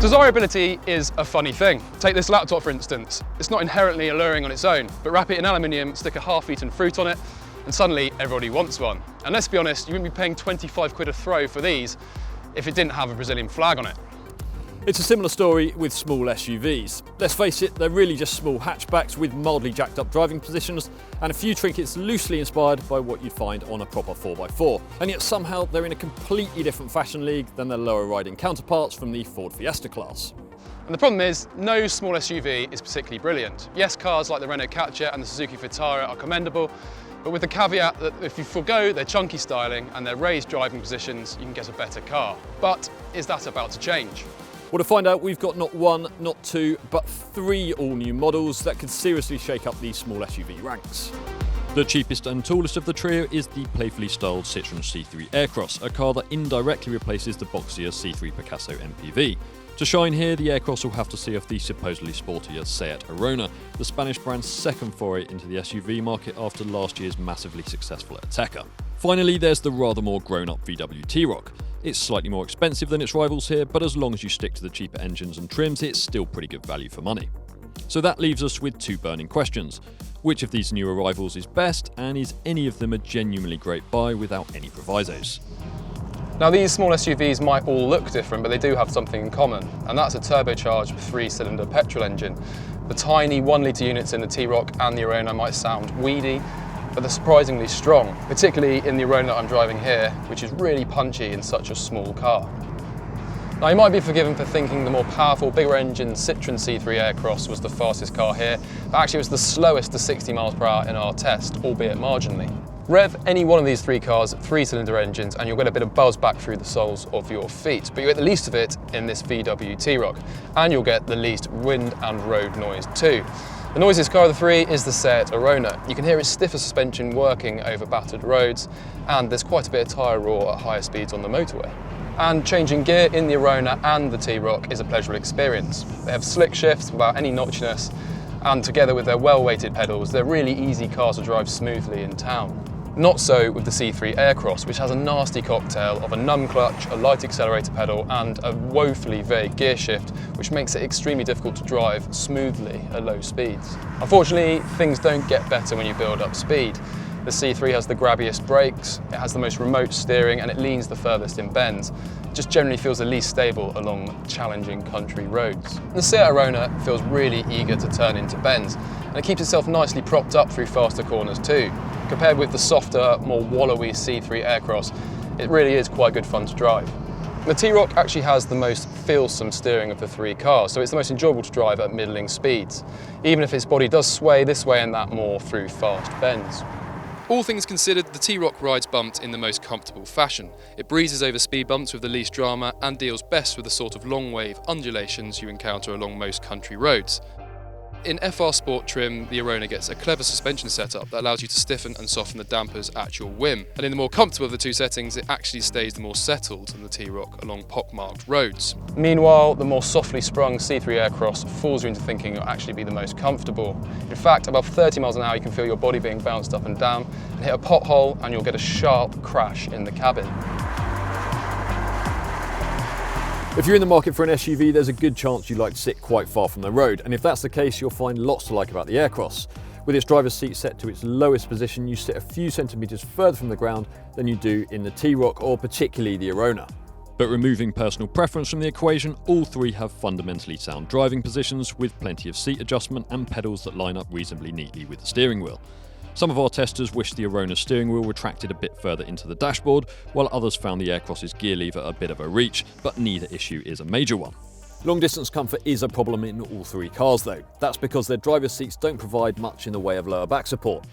Desirability is a funny thing. Take this laptop for instance. It's not inherently alluring on its own, but wrap it in aluminium, stick a half-eaten fruit on it, and suddenly everybody wants one. And let's be honest, you wouldn't be paying 25 quid a throw for these if it didn't have a Brazilian flag on it. It's a similar story with small SUVs. Let's face it, they're really just small hatchbacks with mildly jacked up driving positions and a few trinkets loosely inspired by what you'd find on a proper 4x4. And yet somehow they're in a completely different fashion league than their lower riding counterparts from the Ford Fiesta class. And the problem is, no small SUV is particularly brilliant. Yes, cars like the Renault Katja and the Suzuki Vitara are commendable, but with the caveat that if you forgo their chunky styling and their raised driving positions, you can get a better car. But is that about to change? Well, to find out, we've got not one, not two, but three all-new models that could seriously shake up these small SUV ranks. The cheapest and tallest of the trio is the playfully styled Citroen C3 Aircross, a car that indirectly replaces the boxier C3 Picasso MPV. To shine here, the Aircross will have to see off the supposedly sportier Seat Arona, the Spanish brand's second foray into the SUV market after last year's massively successful Ateca. Finally, there's the rather more grown-up VW T-Roc. It's slightly more expensive than its rivals here, but as long as you stick to the cheaper engines and trims, it's still pretty good value for money. So that leaves us with two burning questions. Which of these new arrivals is best, and is any of them a genuinely great buy without any provisos? Now these small SUVs might all look different, but they do have something in common, and that's a turbocharged 3-cylinder petrol engine. The tiny 1-litre units in the T-Roc and the Arona might sound weedy, but they're surprisingly strong, particularly in the Arona that I'm driving here, which is really punchy in such a small car. Now you might be forgiven for thinking the more powerful, bigger engine Citroen C3 Aircross was the fastest car here, but actually it was the slowest to 60 miles per hour in our test, albeit marginally. Rev any one of these three cars at 3-cylinder engines and you'll get a bit of buzz back through the soles of your feet, but you get the least of it in this VW T-Roc, and you'll get the least wind and road noise too. The noisiest car of the three is the Seat Arona. You can hear its stiffer suspension working over battered roads, and there's quite a bit of tyre roar at higher speeds on the motorway. And changing gear in the Arona and the T-Roc is a pleasurable experience. They have slick shifts without any notchiness, and together with their well-weighted pedals, they're really easy cars to drive smoothly in town. Not so with the C3 Aircross, which has a nasty cocktail of a numb clutch, a light accelerator pedal, and a woefully vague gear shift, which makes it extremely difficult to drive smoothly at low speeds. Unfortunately, things don't get better when you build up speed. The C3 has the grabbiest brakes, it has the most remote steering, and it leans the furthest in bends. It just generally feels the least stable along challenging country roads. The Seat Arona feels really eager to turn into bends, and it keeps itself nicely propped up through faster corners too. Compared with the softer, more wallowy C3 Aircross, it really is quite good fun to drive. The T-Roc actually has the most feelsome steering of the three cars, so it's the most enjoyable to drive at middling speeds, even if its body does sway this way and that more through fast bends. All things considered, the T-Roc rides bumped in the most comfortable fashion. It breezes over speed bumps with the least drama and deals best with the sort of long wave undulations you encounter along most country roads. In FR Sport trim, the Arona gets a clever suspension setup that allows you to stiffen and soften the dampers at your whim. And in the more comfortable of the two settings, it actually stays the more settled than the T-Roc along pockmarked roads. Meanwhile, the more softly sprung C3 Aircross fools you into thinking it'll actually be the most comfortable. In fact, above 30 miles an hour, you can feel your body being bounced up and down, and hit a pothole and you'll get a sharp crash in the cabin. If you're in the market for an SUV, there's a good chance you'd like to sit quite far from the road, and if that's the case, you'll find lots to like about the Aircross. With its driver's seat set to its lowest position, you sit a few centimetres further from the ground than you do in the T-Roc or particularly the Arona. But removing personal preference from the equation, all three have fundamentally sound driving positions with plenty of seat adjustment and pedals that line up reasonably neatly with the steering wheel. Some of our testers wished the Arona's steering wheel retracted a bit further into the dashboard, while others found the Aircross's gear lever a bit of a reach, but neither issue is a major one. Long distance comfort is a problem in all three cars though. That's because their driver's seats don't provide much in the way of lower back support.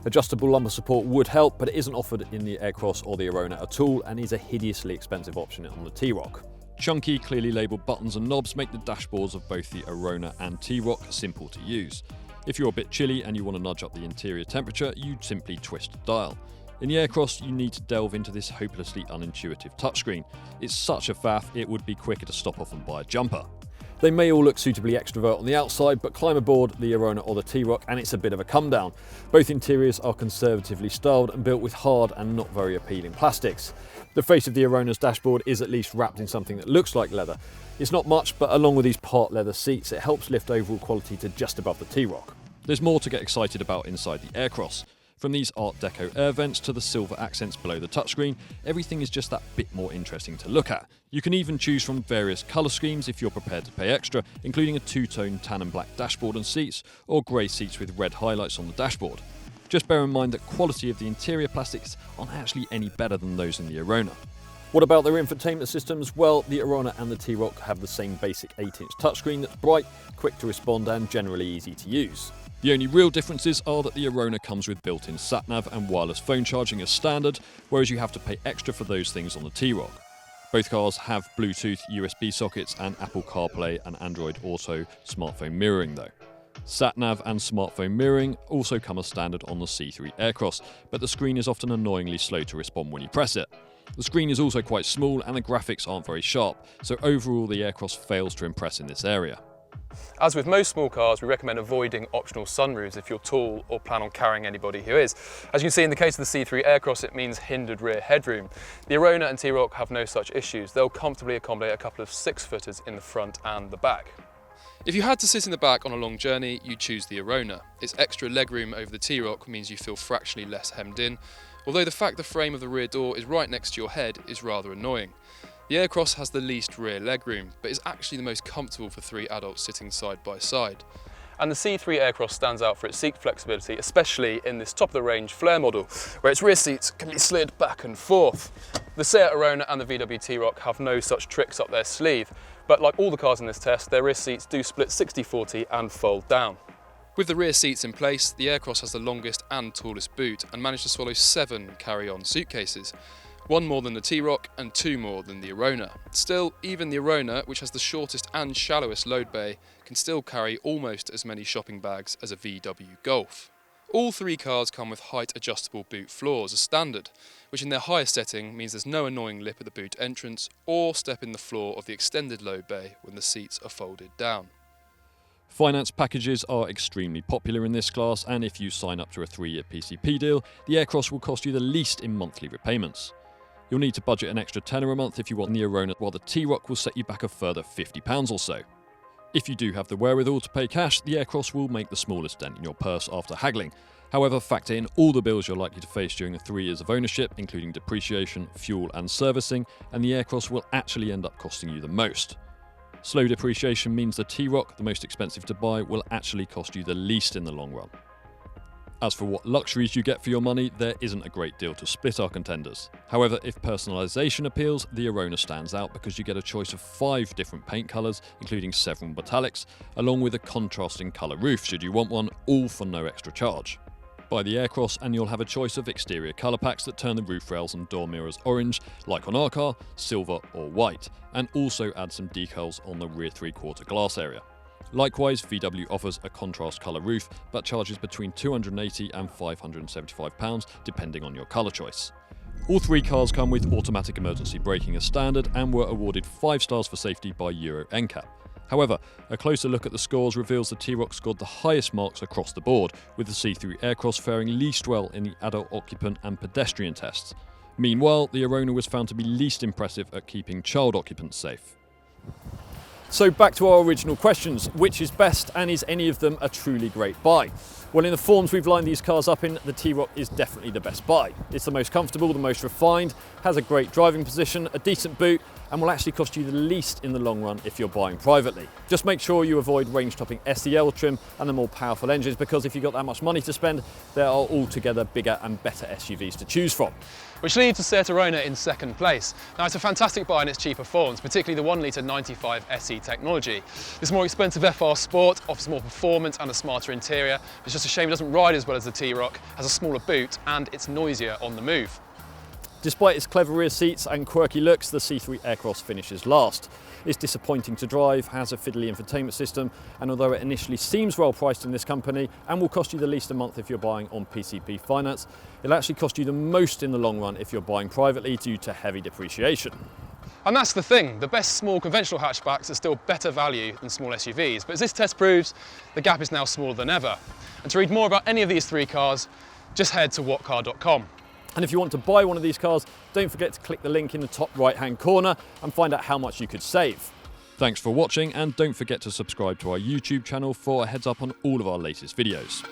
Adjustable lumbar support would help, but it isn't offered in the Aircross or the Arona at all, and is a hideously expensive option on the T-Roc. Chunky, clearly labelled buttons and knobs make the dashboards of both the Arona and T-Roc simple to use. If you're a bit chilly and you want to nudge up the interior temperature, you'd simply twist a dial. In the Aircross, you need to delve into this hopelessly unintuitive touchscreen. It's such a faff, it would be quicker to stop off and buy a jumper. They may all look suitably extrovert on the outside, but climb aboard the Arona or the T-Roc and it's a bit of a come down. Both interiors are conservatively styled and built with hard and not very appealing plastics. The face of the Arona's dashboard is at least wrapped in something that looks like leather. It's not much, but along with these part leather seats, it helps lift overall quality to just above the T-Roc. There's more to get excited about inside the Aircross. From these Art Deco air vents to the silver accents below the touchscreen, everything is just that bit more interesting to look at. You can even choose from various colour schemes if you're prepared to pay extra, including a two-tone tan and black dashboard and seats, or grey seats with red highlights on the dashboard. Just bear in mind that quality of the interior plastics aren't actually any better than those in the Arona. What about their infotainment systems? Well, the Arona and the T-Roc have the same basic 8-inch touchscreen that's bright, quick to respond and generally easy to use. The only real differences are that the Arona comes with built-in sat-nav and wireless phone charging as standard, whereas you have to pay extra for those things on the T-Roc. Both cars have Bluetooth, USB sockets and Apple CarPlay and Android Auto smartphone mirroring though. Sat-nav and smartphone mirroring also come as standard on the C3 Aircross, but the screen is often annoyingly slow to respond when you press it. The screen is also quite small and the graphics aren't very sharp, so overall the Aircross fails to impress in this area. As with most small cars, we recommend avoiding optional sunroofs if you're tall or plan on carrying anybody who is. As you can see in the case of the C3 Aircross, it means hindered rear headroom. The Arona and T-Roc have no such issues. They'll comfortably accommodate a couple of 6-footers in the front and the back. If you had to sit in the back on a long journey, you'd choose the Arona. Its extra legroom over the T-Roc means you feel fractionally less hemmed in, although the fact the frame of the rear door is right next to your head is rather annoying. The Aircross has the least rear legroom, but is actually the most comfortable for 3 adults sitting side by side. And the C3 Aircross stands out for its seat flexibility, especially in this top-of-the-range flare model, where its rear seats can be slid back and forth. The Seat Arona and the VW T-Roc have no such tricks up their sleeve, but like all the cars in this test, their rear seats do split 60-40 and fold down. With the rear seats in place, the Aircross has the longest and tallest boot and managed to swallow 7 carry-on suitcases. 1 more than the T-Roc and 2 more than the Arona. Still, even the Arona, which has the shortest and shallowest load bay, can still carry almost as many shopping bags as a VW Golf. All 3 cars come with height adjustable boot floors as standard, which in their highest setting means there's no annoying lip at the boot entrance or step in the floor of the extended load bay when the seats are folded down. Finance packages are extremely popular in this class, and if you sign up to a 3-year PCP deal, the Aircross will cost you the least in monthly repayments. You'll need to budget an extra tenner a month if you want the Arona, while the T-Roc will set you back a further £50 or so. If you do have the wherewithal to pay cash, the Aircross will make the smallest dent in your purse after haggling. However, factor in all the bills you're likely to face during the 3 years of ownership, including depreciation, fuel and servicing, and the Aircross will actually end up costing you the most. Slow depreciation means the T-Roc, the most expensive to buy, will actually cost you the least in the long run. As for what luxuries you get for your money, there isn't a great deal to split our contenders. However, if personalisation appeals, the Arona stands out because you get a choice of 5 different paint colours, including several metallics, along with a contrasting colour roof should you want one, all for no extra charge. Buy the Aircross and you'll have a choice of exterior colour packs that turn the roof rails and door mirrors orange, like on our car, silver or white, and also add some decals on the rear 3/4 glass area. Likewise, VW offers a contrast colour roof, but charges between £280 and £575 depending on your colour choice. All 3 cars come with automatic emergency braking as standard and were awarded 5 stars for safety by Euro NCAP. However, a closer look at the scores reveals the T-Roc scored the highest marks across the board, with the C3 Aircross faring least well in the adult occupant and pedestrian tests. Meanwhile, the Arona was found to be least impressive at keeping child occupants safe. So back to our original questions, which is best and is any of them a truly great buy? Well, in the forms we've lined these cars up in, the T-Roc is definitely the best buy. It's the most comfortable, the most refined, has a great driving position, a decent boot, and will actually cost you the least in the long run if you're buying privately. Just make sure you avoid range-topping SEL trim and the more powerful engines, because if you've got that much money to spend, there are altogether bigger and better SUVs to choose from. Which leaves the Seat Arona in second place. Now, it's a fantastic buy in its cheaper forms, particularly the 1 litre 95 SE technology. This more expensive FR Sport offers more performance and a smarter interior. It's just a shame it doesn't ride as well as the T-Roc, has a smaller boot and it's noisier on the move. Despite its clever rear seats and quirky looks, the C3 Aircross finishes last. It's disappointing to drive, has a fiddly infotainment system, and although it initially seems well priced in this company and will cost you the least a month if you're buying on PCP finance, it'll actually cost you the most in the long run if you're buying privately due to heavy depreciation. And that's the thing, the best small conventional hatchbacks are still better value than small SUVs, but as this test proves, the gap is now smaller than ever. And to read more about any of these 3 cars, just head to whatcar.com. And if you want to buy one of these cars, don't forget to click the link in the top right-hand corner and find out how much you could save. Thanks for watching, and don't forget to subscribe to our YouTube channel for a heads up on all of our latest videos.